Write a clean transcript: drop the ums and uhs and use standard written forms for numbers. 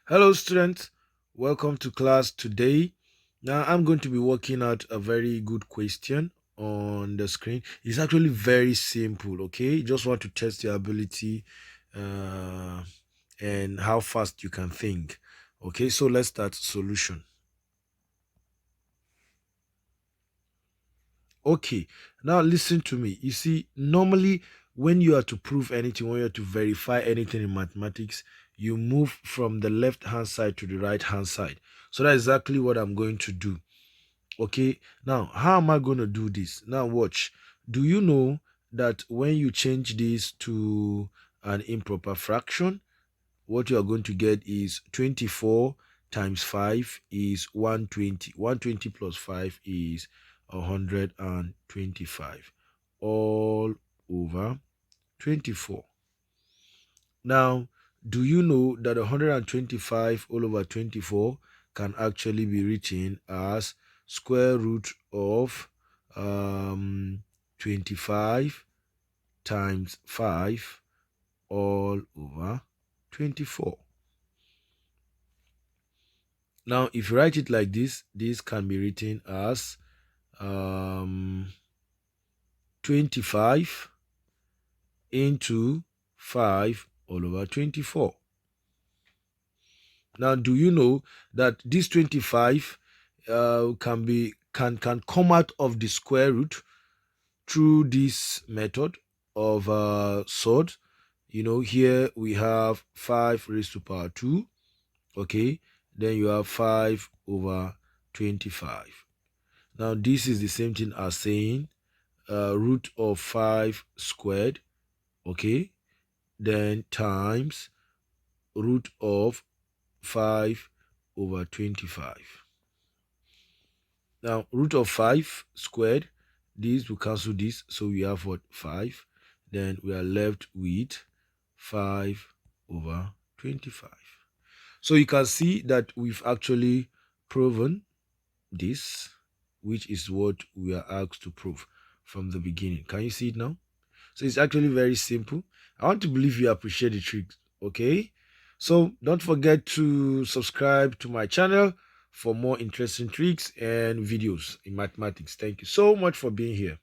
Hello, students. Welcome to class today. Now, I'm going to be working out a very good question on the screen. It's actually very simple, okay? You just want to test your ability uh, and how fast you can think. Okay, so let's start solution. Okay, now listen to me. You see, normally when you are to prove anything, when you are to verify anything in mathematics, you move from the left hand side to the right hand side. So that's exactly what I'm going to do. Okay, now how am I going to do this? Now, watch. Do you know that when you change this to an improper fraction, what you are going to get is 24 times 5 is 120. 120 plus 5 is 125 all over 24. Now, do you know that 125 all over 24 can actually be written as square root of 25 times 5 all over 24? Now, if you write it like this can be written as 25 into 5 all over 24. Now, do you know that this 25 can come out of the square root through this method of SURD? You know, here we have 5 raised to power 2. Okay, then you have 5 over 25. Now, this is the same thing as saying root of 5 squared, okay, then times root of 5 over 25. Now, root of 5 squared, this will cancel this, so we have what? 5. Then we are left with 5 over 25. So you can see that we've actually proven this, which is what we are asked to prove from the beginning. Can you see it now? So it's actually very simple. I want to believe you appreciate the tricks, okay? So don't forget to subscribe to my channel for more interesting tricks and videos in mathematics. Thank you so much for being here.